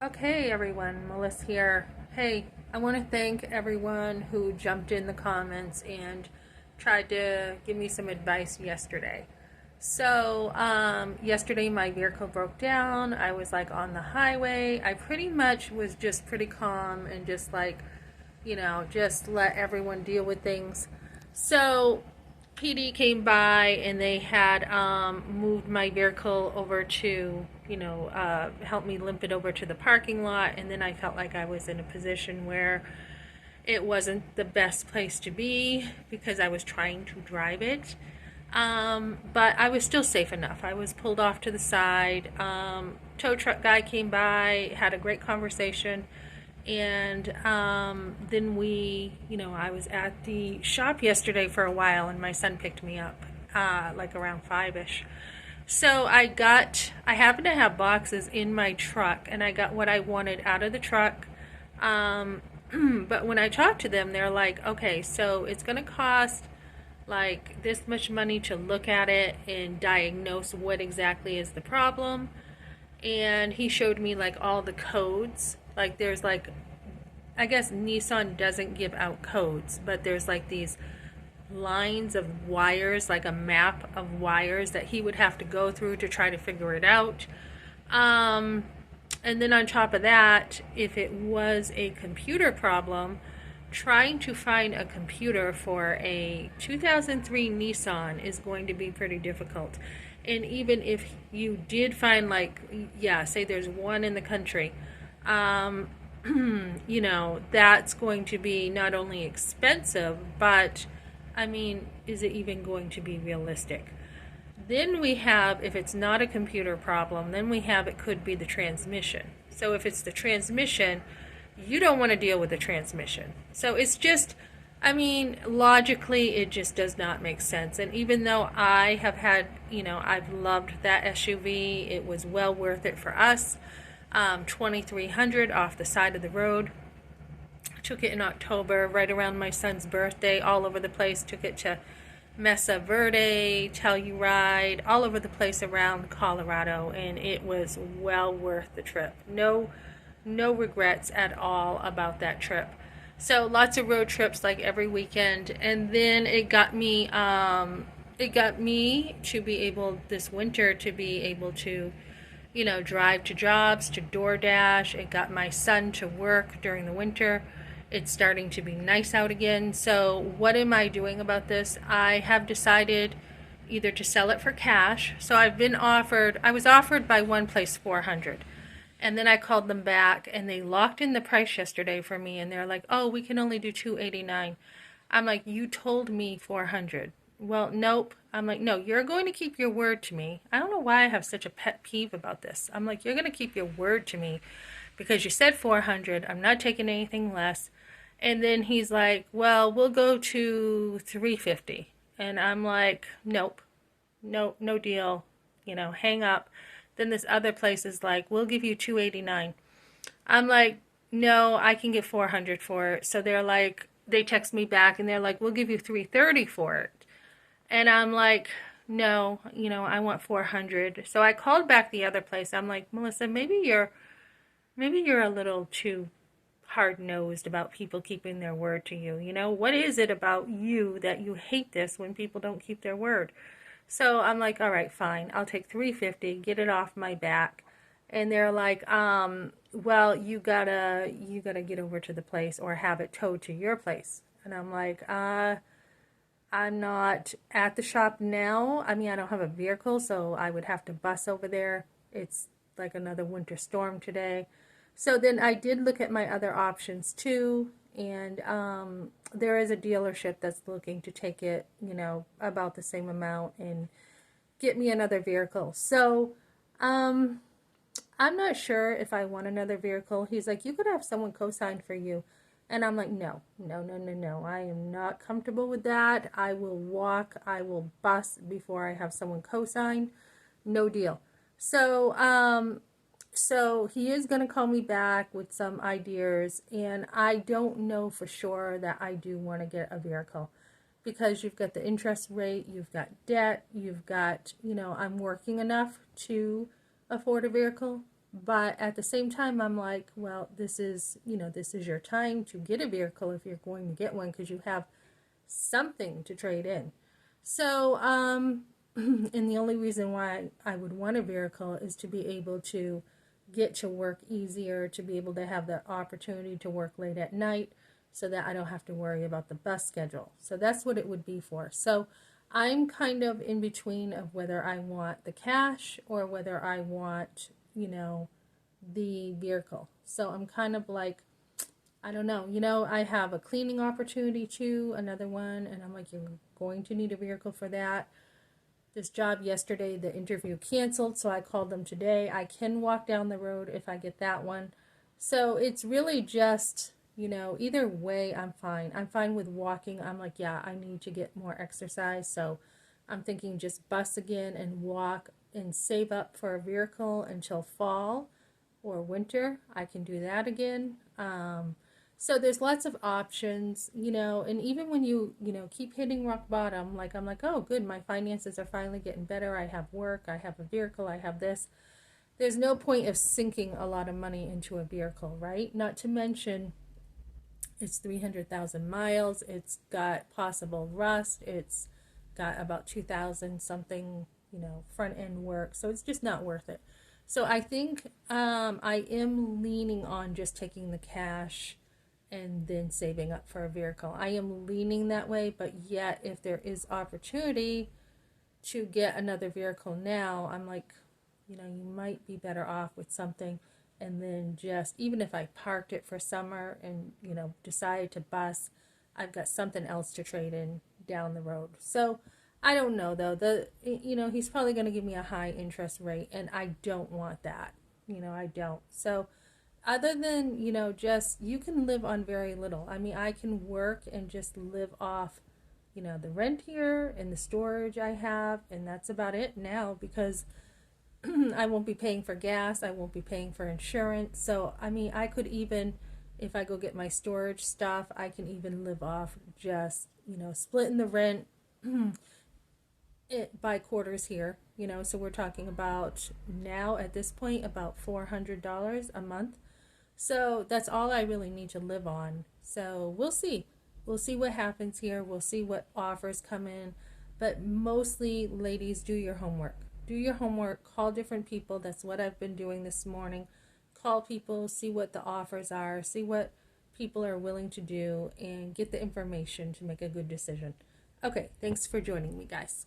Okay, everyone, Melissa here. Hey, I want to thank everyone who jumped in the comments and tried to give me some advice yesterday. Yesterday my vehicle broke down. I was like on the highway. I pretty much was just pretty calm and just like, just let everyone deal with things. So, PD came by and they had moved my vehicle over to, help me limp it over to the parking lot. And then I felt like I was in a position where it wasn't the best place to be because I was trying to drive it. But I was still safe enough. I was pulled off to the side. Tow truck guy came by, had a great conversation. And then I was at the shop yesterday for a while, and my son picked me up, like around 5-ish. So I happen to have boxes in my truck, and I got what I wanted out of the truck. Um, but when I talked to them, they're like, okay, so it's going to cost like this much money to look at it and diagnose what exactly is the problem. And he showed me like all the codes. Like there's like, I guess Nissan doesn't give out codes, but there's like these lines of wires, like a map of wires that he would have to go through to try to figure it out. Um, and then on top of that, if it was a computer problem, trying to find a computer for a 2003 Nissan is going to be pretty difficult. And even if you did find, like, yeah, say there's one in the country, um, that's going to be not only expensive, but I mean, is it even going to be realistic? Then we have, if it's not a computer problem, then we have it could be the transmission. So if it's the transmission, you don't want to deal with the transmission. So it's just, I mean, logically, it just does not make sense. And even though I have had, I've loved that SUV, it was well worth it for us. 2300 off the side of the road. Took it in October, right around my son's birthday, all over the place. Took it to Mesa Verde, Telluride, all over the place around Colorado, and it was well worth the trip. No regrets at all about that trip. So lots of road trips like every weekend, and then it got me to be able this winter to be able to drive to jobs, to DoorDash. It got my son to work during the winter. It's starting to be nice out again. So, what am I doing about this? I have decided either to sell it for cash. So, I was offered by one place 400. And then I called them back and they locked in the price yesterday for me and they're like, "Oh, we can only do 289." I'm like, "You told me 400." Well, nope. I'm like, "No, you're going to keep your word to me." I don't know why I have such a pet peeve about this. I'm like, "You're going to keep your word to me because you said 400. I'm not taking anything less." And then he's like, "Well, we'll go to 350." And I'm like, "Nope. Nope, no deal. Hang up." Then this other place is like, "We'll give you 289." I'm like, "No, I can get 400 for it." So they text me back and they're like, "We'll give you 330 for it." And I'm like, "No, I want 400." So I called back the other place. I'm like, "Melissa, maybe you're a little too hard-nosed about people keeping their word to you. What is it about you that you hate this when people don't keep their word?" So I'm like, "All right, fine. I'll take 350, get it off my back." And they're like, "Well, you gotta get over to the place or have it towed to your place." And I'm like, I'm not at the shop now. I mean, I don't have a vehicle, so I would have to bus over there. It's like another winter storm today. So then I did look at my other options too, and there is a dealership that's looking to take it, about the same amount and get me another vehicle. So um, I'm not sure if I want another vehicle. He's like, "You could have someone co-sign for you." And I'm like, "No, no, no, no, no. I am not comfortable with that. I will walk, I will bus before I have someone co-sign. No deal." So, so he is going to call me back with some ideas, and I don't know for sure that I do want to get a vehicle because you've got the interest rate, you've got debt, you've got, I'm working enough to afford a vehicle, But at the same time, I'm like, well, this is, this is your time to get a vehicle if you're going to get one because you have something to trade in. So, and the only reason why I would want a vehicle is to be able to get to work easier, to be able to have the opportunity to work late at night so that I don't have to worry about the bus schedule. So that's what it would be for. So I'm kind of in between of whether I want the cash or whether I want, the vehicle. So I'm kind of like, I don't know. I have a cleaning opportunity too, another one, and I'm like, you're going to need a vehicle for that. This job yesterday, the interview canceled, so I called them today. I can walk down the road if I get that one. So it's really just, either way, I'm fine. I'm fine with walking. I'm like, yeah, I need to get more exercise. So I'm thinking just bus again and walk and save up for a vehicle until fall or winter. I can do that again. So there's lots of options, and even when you, keep hitting rock bottom, like I'm like, oh, good, my finances are finally getting better. I have work, I have a vehicle, I have this. There's no point of sinking a lot of money into a vehicle, right? Not to mention it's 300,000 miles, it's got possible rust, it's got about 2,000 something, front end work. So it's just not worth it. So I think I am leaning on just taking the cash and then saving up for a vehicle. I am leaning that way, but yet if there is opportunity to get another vehicle now, I'm like, you might be better off with something and then just, even if I parked it for summer and, decided to bus, I've got something else to trade in down the road. So I don't know though. He's probably going to give me a high interest rate and I don't want that. I don't. So other than, just you can live on very little. I mean, I can work and just live off, the rent here and the storage I have, and that's about it now because I won't be paying for gas, I won't be paying for insurance. So, I mean, I could even, if I go get my storage stuff, I can even live off just, splitting the rent by quarters here, so we're talking about now at this point about $400 a month. So that's all I really need to live on. So we'll see. We'll see what happens here. We'll see what offers come in. But mostly, ladies, do your homework. Do your homework. Call different people. That's what I've been doing this morning. Call people, see what the offers are, see what people are willing to do, and get the information to make a good decision. Okay, thanks for joining me, guys.